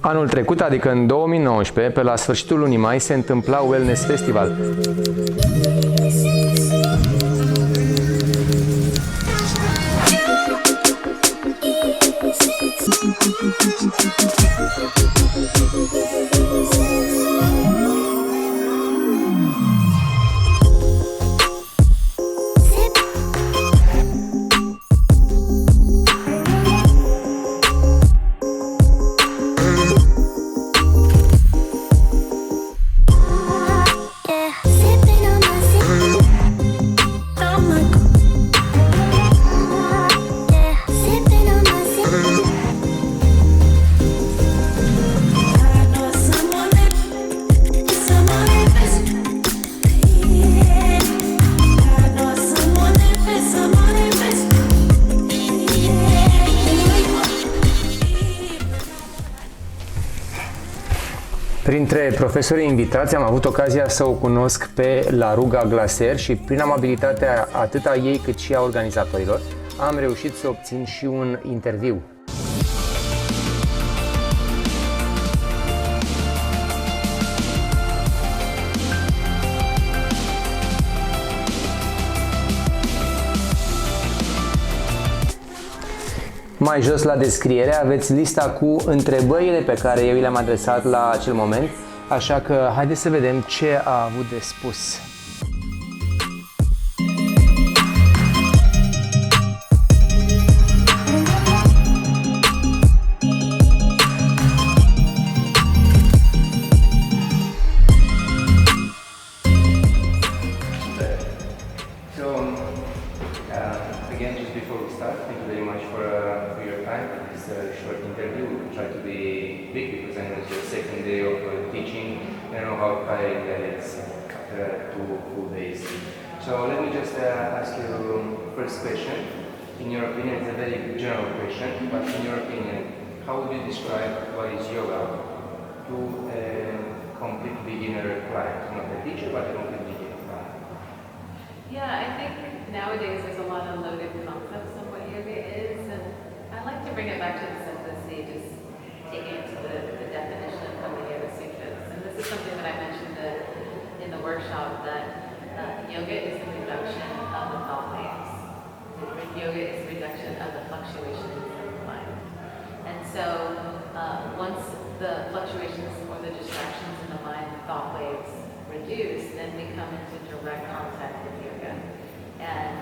Anul trecut, adică în 2019, pe la sfârșitul lunii mai, se întâmpla Wellness Festival. Printre profesorii invitați am avut ocazia să o cunosc pe Laruga Glaser și prin amabilitatea atât a ei cât și a organizatorilor am reușit să obțin și un interviu. Mai jos la descriere aveți lista cu întrebările pe care eu le-am adresat la acel moment, așa că haideți să vedem ce a avut de spus. Again, just before we start, thank you very much for your time. It's a short interview. We'll try to be big because I know it's your second day of teaching. I know how tiring that is after 2 full days. So let me just ask you first question. In your opinion, it's a very general question, but in your opinion, how would you describe what is yoga to a complete beginner client? Not a teacher, but a complete beginner client. Yeah, I think nowadays there's a lot of loaded concepts of what yoga is, and I like to bring it back to the simplicity, just taking it to the definition of the Yoga Sutras. And this is something that I mentioned in the workshop, that yoga is the reduction of the thought waves. Yoga is the reduction of the fluctuations of the mind. And so once the fluctuations or the distractions in the mind, the thought waves reduce, then we come into direct contact with yoga. And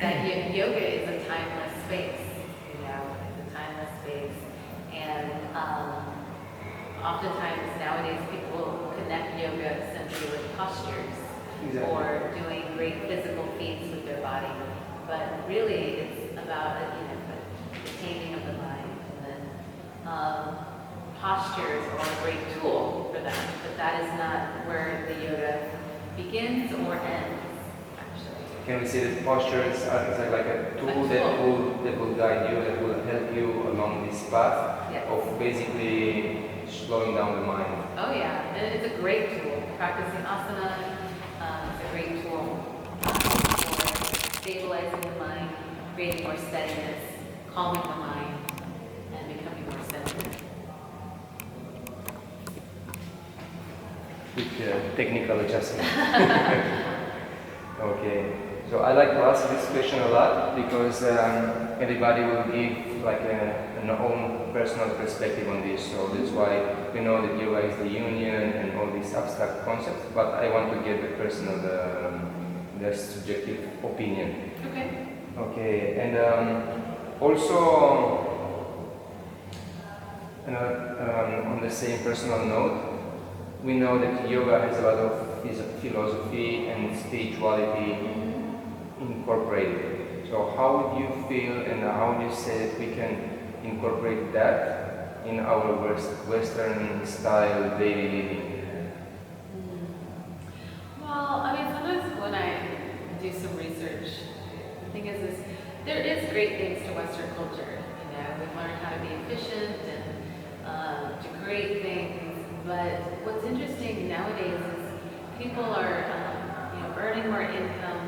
that yoga is a timeless space, you know, it's a timeless space. And oftentimes nowadays people connect yoga simply with postures or doing great physical feats with their body. But really it's about, you know, the taming of the mind. And then postures are a great tool for that, but that is not where the yoga begins or ends. Can we say that postures are like a tool that will guide you, that will help you along this path of basically slowing down the mind? Oh yeah, and it's a great tool. Practicing asana is a great tool for stabilizing the mind, creating more steadiness, calming the mind, and becoming more centered. With technical adjustment. Okay. So I like to ask this question a lot because everybody will give like an own personal perspective on this. So that's why we know that yoga is the union and all these abstract concepts, but I want to get the personal, the subjective opinion. Okay. Okay, and also on the same personal note, we know that yoga has a lot of philosophy and spirituality incorporated. So how would you feel and how would you say that we can incorporate that in our Western style daily living? Well, I mean, sometimes when I do some research, the thing is there is great things to Western culture. You know, we've learned how to be efficient and to create things. But what's interesting nowadays is people are, you know, earning more income,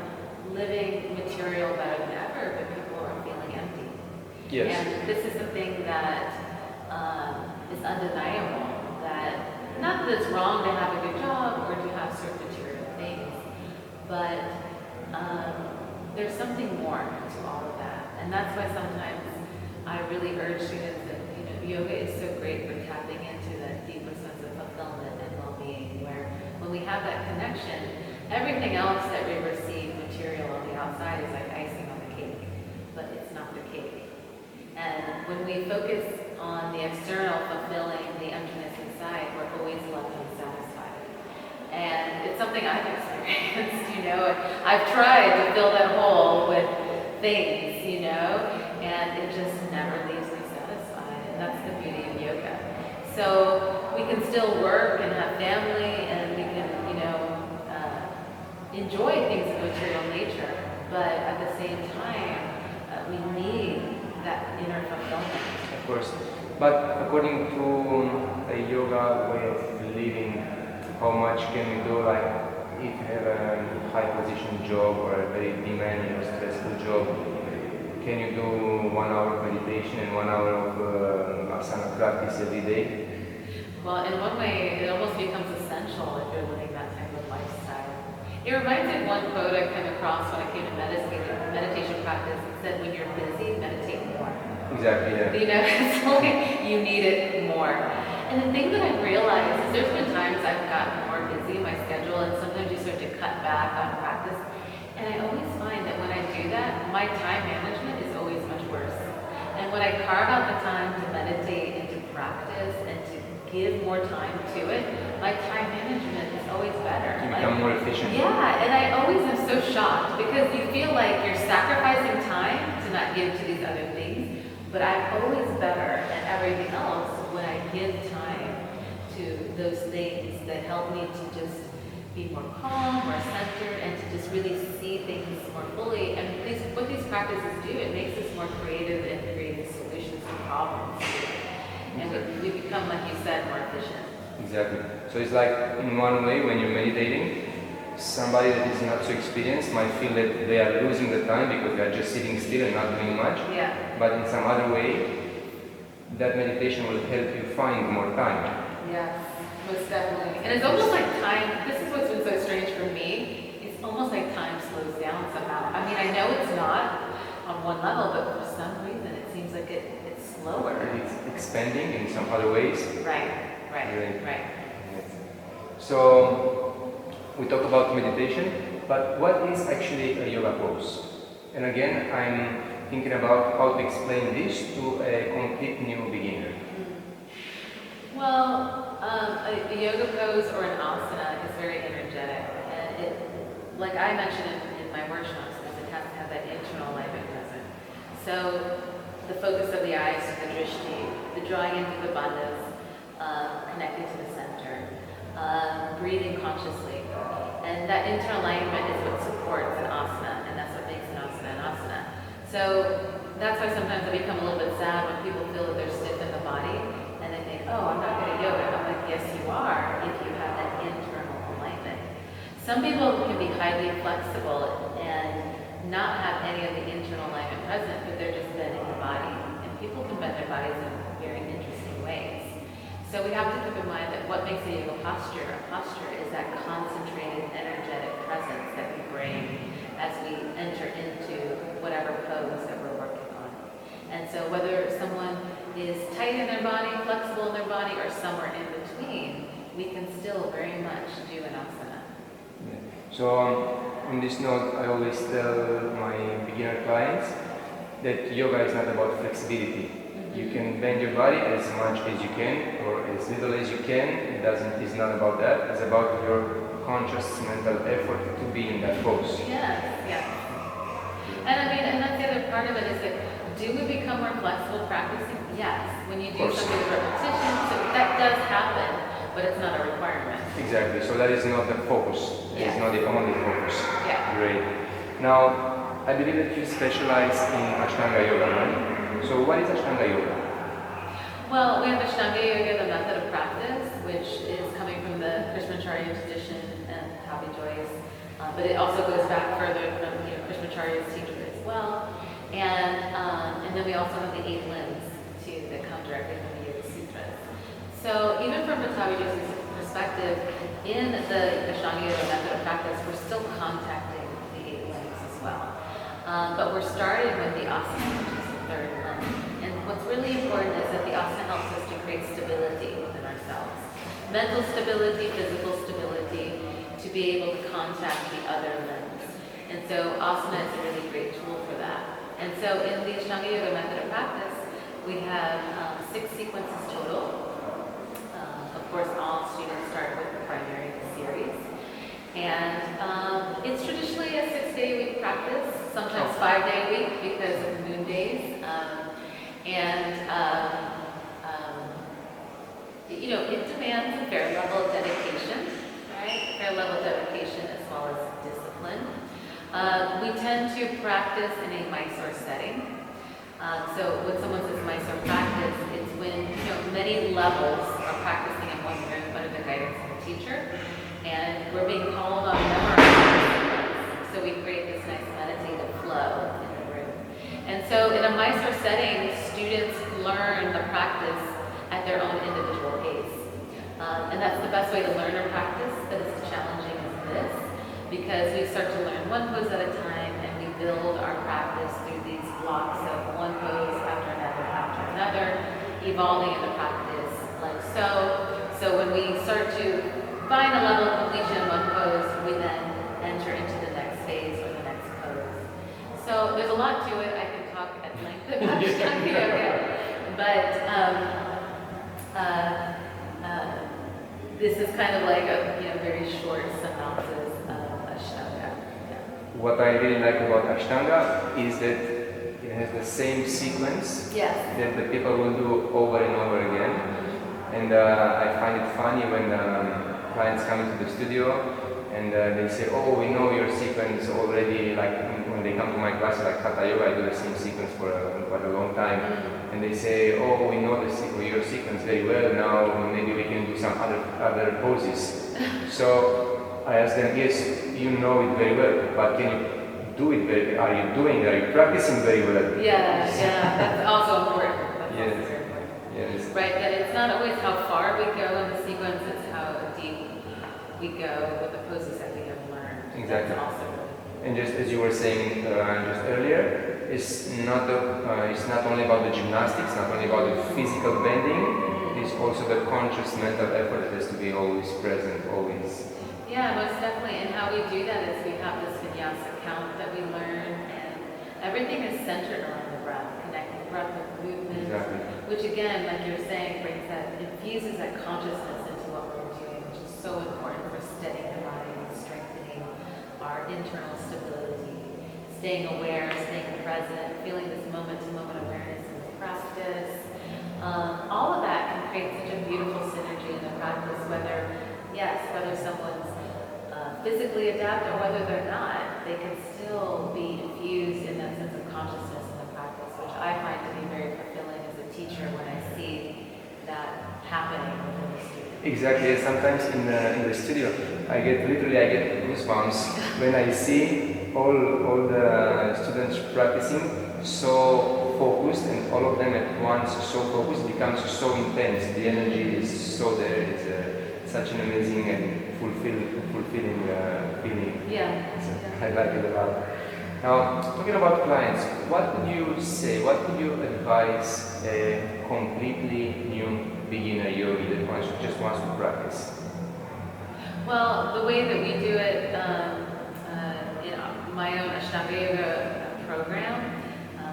living material better than ever, but people are feeling empty. Yes. And this is the thing that is that it's wrong to have a good job or to have certain material things, but there's something more to all of that. And that's why sometimes I really urge students that, yoga is so great for tapping into that deeper sense of fulfillment and well-being, where when we have that connection, everything else that we receive material on the outside is like icing on the cake, but it's not the cake. And when we focus on the external fulfilling the emptiness inside, we're always left unsatisfied. And it's something I've experienced, I've tried to fill that hole with things, and it just never leaves me satisfied. And that's the beauty of yoga. So we can still work and have family and we can, enjoy things of material nature, but at the same time, we need that inner fulfillment. Of course. But according to a yoga way of living, how much can we do, like if you have a high position job or a very demanding or stressful job, can you do 1 hour of meditation and 1 hour of asana practice every day? Well, in one way, it almost becomes essential if you're living that type of lifestyle. It reminds me of one quote I came across when I came to meditation practice. It said, when you're busy, meditate more. Exactly, yeah. It's like you need it more. And the thing that I've realized is there's been times I've gotten more busy in my schedule, and sometimes you start to cut back on practice. And I always find that when I do that, my time management is always much worse. And when I carve out the time to meditate and to practice and to give more time to it, my time management is always better. You become more efficient. Yeah, and I always am so shocked because you feel like you're sacrificing time to not give to these other things, but I'm always better at everything else when I give time to those things that help me to just be more calm, more centered, and to just really see things more fully. And what these practices do, it makes us more creative in creating solutions to problems. And we become, like you said, more efficient. Exactly. So it's like, in one way, when you're meditating, somebody that is not so experienced might feel that they are losing the time because they are just sitting still and not doing much. Yeah. But in some other way, that meditation will help you find more time. Yes, most definitely. And it's almost like time, this is what's been so strange for me, it's almost like time slows down somehow. I mean, I know it's not on one level, but for some reason it seems like it's slower. It's expanding in some other ways. Right. Yes. So, we talk about meditation, but what is actually a yoga pose? And again, I'm thinking about how to explain this to a complete new beginner. Well, a yoga pose or an asana is very energetic, and it, like I mentioned in my workshops, is it has to have that internal alignment present. So the focus of the eyes to the drishti, the drawing into the bandhas, connecting to the center, breathing consciously, and that internal alignment is what supports an asana, and that's what makes an asana an asana. So that's why sometimes I become a little bit sad when people feel that they're stiff in the body. And they think, oh, I'm not good at yoga. I'm like, yes, you are, if you have that internal alignment. Some people can be highly flexible and not have any of the internal alignment present, but they're just bending the body. And people can bend their bodies in very interesting ways. So we have to keep in mind that what makes a yoga posture a posture is that concentrated, energetic presence that we bring as we enter into whatever pose that we're working on. And so whether someone is tight in their body, flexible in their body, or somewhere in between, we can still very much do an asana. Yeah. So on this note, I always tell my beginner clients that yoga is not about flexibility. You can bend your body as much as you can or as little as you can. It's not about that. It's about your conscious mental effort to be in that pose. Yes. And I mean, and that's the other part of it is that do we become more flexible practicing? Yes. When you do something with repetition, so that does happen, but it's not a requirement. Exactly. So that is not the focus. Yeah. It's not the only focus. Yeah. Great. Now, I believe that you specialize in ashtanga yoga, right? So what is ashtanga yoga? Well, we have ashtanga yoga, the method of practice, which is coming from the Krishnamacharya tradition and Tavi Joyce, but it also goes back further from Krishnamacharya's teaching as well. And then we also have the 8 limbs that come directly from the Yoga Sutras. So even from Tavi Joyce's perspective, perspective, in the Ashtanga Yoga method of practice, we're still contacting the 8 limbs as well. But we're starting with the asana, which is the 3rd limb. And what's really important is that the asana helps us to create stability within ourselves. Mental stability, physical stability, to be able to contact the other limbs. And so asana is a really great tool for that. And so in the Ashtanga Yoga method of practice, we have 6 sequences total. Of course, all students start with the primary series. And it's traditionally a 6-day-a-week practice, sometimes 5-day-a-week because of moon days. You know, it demands a fair level of dedication, right? A fair level of dedication as well as discipline. We tend to practice in a Mysore setting. So when someone says Mysore practice, it's when, you know, many levels are practicing in one room under the guidance of a teacher, and we're being called on memorizing. So we create this nice meditative flow in the room. And so in a Mysore setting, students learn the practice at their own individual pace. And that's the best way to learn or practice that is as challenging as this, because we start to learn one pose at a time, and we build our practice through these blocks of one pose after another, evolving into practice like so. So when we start to find a level of completion in one pose, we then enter into the next phase or the next pose. So there's a lot to it. I can talk at length about Ashtanga Yoga, but this is kind of like a very short synopsis of Ashtanga. Yeah. What I really like about Ashtanga is that it has the same sequence that the people will do over and over again. And I find it funny when clients come into the studio and they say, oh, we know your sequence already, like when they come to my class, like Hatha Yoga, I do the same sequence for quite a long time. And they say, oh, we know your sequence very well, now maybe we can do some other poses. So I ask them, yes, you know it very well, but can you do it very well? Are you practicing very well? Yeah, that's also important. That's Yes. also very important. Yes. Right, that it's not always how far we go in the sequence, it's how deep we go with the poses that we have learned. Exactly. That's also really And just as you were saying just earlier, it's not only about the gymnastics, not only about the physical bending, it's also the conscious mental effort that has to be always present, always. Yeah, most definitely. And how we do that is we have this vinyasa count that we learn, and everything is centered around the breath, connecting breath with movement, Exactly. which again, like you were saying, infuses that consciousness into what we're doing, which is so important for steadying the body and strengthening our internal stability, staying aware, staying present, feeling this moment-to-moment awareness in the practice. All of that can create such a beautiful synergy in the practice, whether someone's physically adept or whether they're not, they can still be infused in that sense of consciousness in the practice, which I find to be very fulfilling as a teacher when I see that happening within the student. Exactly. Sometimes in the studio, I get goosebumps when I see all the students practicing so focused, and all of them at once so focused, becomes so intense. The energy is so there. It's such an amazing and fulfilling feeling. Yeah. I like it a lot. Now, talking about clients, what would you say? What would you advise a completely new beginner yogi that just wants to practice? Well, the way that we do it in my own Ashtanga Yoga program,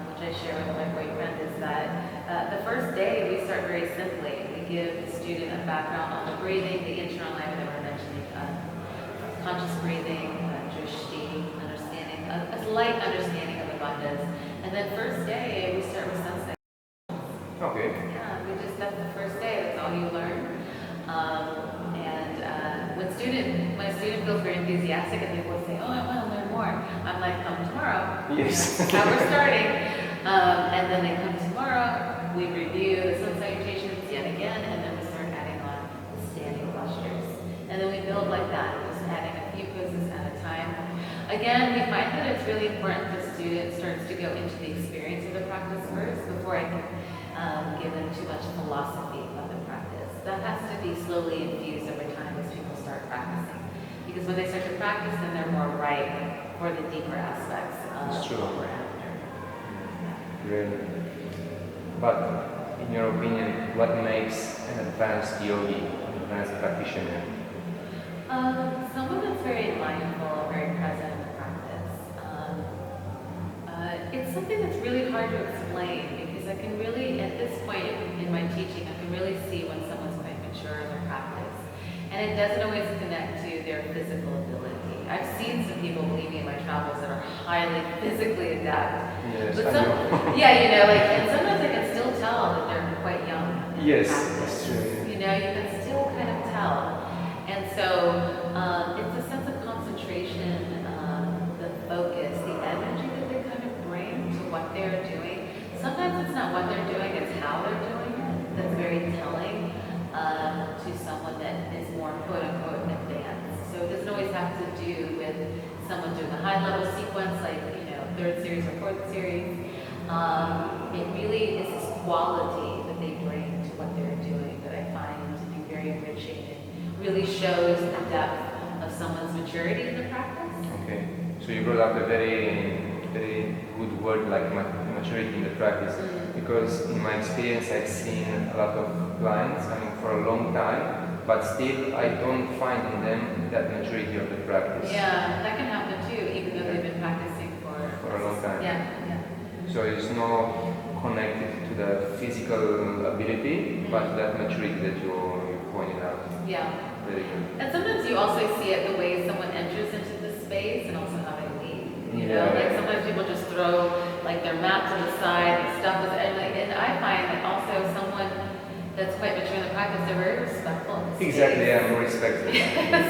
which I share with my boyfriend, is that the first day we start very simply. We give the student a background on the breathing, the internal life that we're mentioning, conscious breathing, drishti, understanding, a light understanding of the bandhas. And then first day we start with sunset. Okay. Yeah, that's the first day, that's all you learn. When a student feels very enthusiastic and people say, oh, I want to learn more, I'm like, come tomorrow. Yes. That's how we're starting. And then they come tomorrow, we review the sun salutations yet again, and then we start adding on the standing postures. And then we build like that, just adding a few poses at a time. Again, we find that it's really important the student starts to go into the experience of the practice first before I can give them too much philosophy of the practice. That has to be be slowly infused over time as people start practicing. Because when they start to practice, then they're more ripe for the deeper aspects of what we're after. Really. But in your opinion, what makes an advanced yogi, an advanced practitioner? Someone that's very mindful, very present in the practice. It's something that's really hard to explain because I can really, at this point in my teaching, I can really see when someone's quite mature in their practice. And it doesn't always connect to their physical ability. I've seen some people, believe me, in my travels that are highly physically adept. Yes, But I know. and sometimes I can still tell that they're quite young. in Yes, practice. that's true. You know, you can still kind of tell. And so it's a sense of concentration, the focus, the energy that they kind of bring to what they're doing. Sometimes it's not what they're doing, it's how they're doing it. That's very telling to someone that is more quote unquote advanced. So it doesn't always have to do with someone doing a high level sequence like, third series or fourth series. It really is this quality that they bring to what they're doing that I find to be very enriching. It really shows the depth of someone's maturity in the practice. Okay. So you brought up a very, very good word like maturity in the practice. Because in my experience, I've seen a lot of clients, for a long time, but still I don't find in them that maturity of the practice. Yeah, that can happen too, even though they've been practicing for a long time. Yeah. So it's not connected to the physical ability, but that maturity that you pointed out. Yeah. Very good. And sometimes you also see it the way someone enters into the space and also how they leave. Sometimes people just throw their mat to the side and stuff with it. And I find that also someone that's quite mature in the practice, they're very respectful in the space. Exactly, I'm respectful.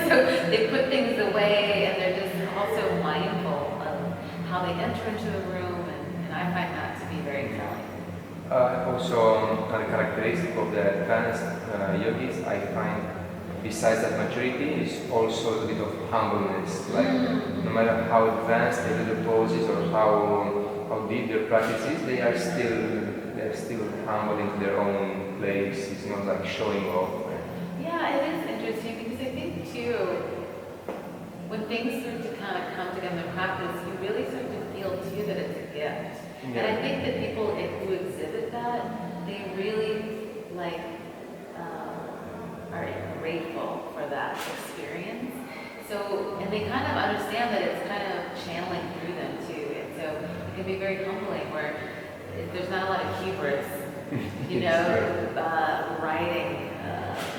So they put things away and they're just also mindful of how they enter into the room, and I find that to be very telling. Also, a characteristic of the advanced yogis, I find, besides that maturity, is also a bit of humbleness. No matter how advanced they do the poses or how deep their practice is, they're still humble into their own place. It's not like showing off. Yeah, it is interesting because I think too, when things start to kind of come together in practice, you really start to feel too that it's a gift. Yeah. And I think that people who exhibit that, they really are grateful for that experience. So, and they kind of understand that it's kind of channeling through them too. And so it can be very humbling where there's not a lot of hubris, riding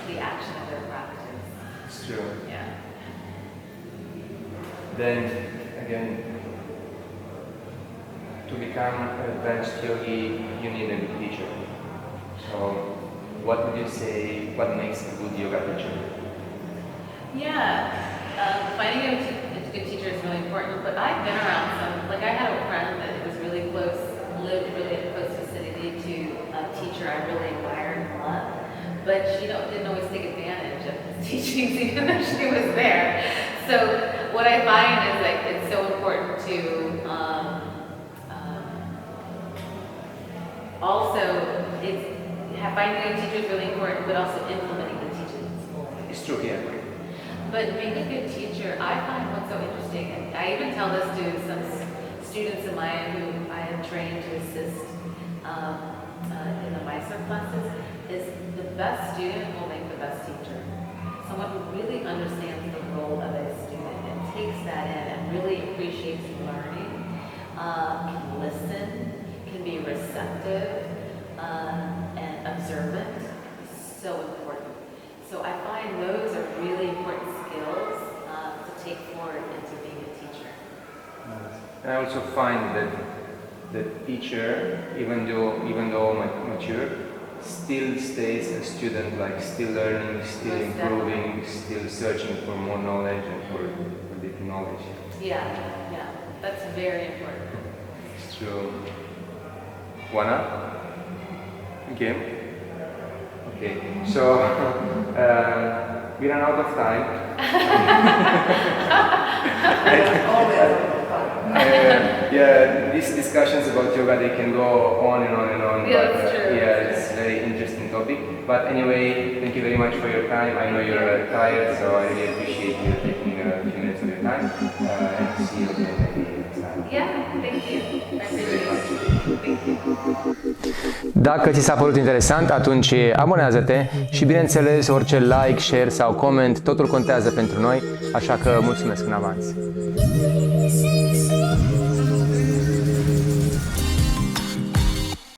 the action of their practice. It's true. Yeah. Then, again, to become an advanced yogi, you need a good teacher. So, what would you say, what makes a good yoga teacher? Yeah, finding a good teacher is really important, but I've been around some, I had a friend that was really close, lived really in close vicinity to a teacher I really admired a lot, but she didn't always take advantage of his teachings even though she was there. So what I find is it's so important to also, finding a teacher is really important, but also implementing the teachings fully. It's true, yeah. But being a good teacher, I find what's so interesting, and I even tell this to some students of mine who I have trained to assist in the Mysore classes, is the best student will make the best teacher. Someone who really understands the role of a student and takes that in and really appreciates learning, can listen, can be receptive, and observant. So important. So I find those are really important skills to take forward into being a teacher. And I also find that the teacher, even though mature, still stays a student, still learning, still improving, still searching for more knowledge and for deeper knowledge. Yeah, that's very important. It's true. Oana? Okay. So we ran out of time. Yeah, these discussions about yoga, they can go on and on and on. Yeah, But that's true. yeah, it's a very interesting topic. But anyway, thank you very much for your time. I know you're tired, so I really appreciate you taking a few minutes of your time. And see you again maybe next time. Yeah, thank you. I appreciate it. Thank you. Dacă ți s-a părut interesant, atunci abonează-te și bineînțeles orice like, share sau comment, totul contează pentru noi, așa că mulțumesc în avans.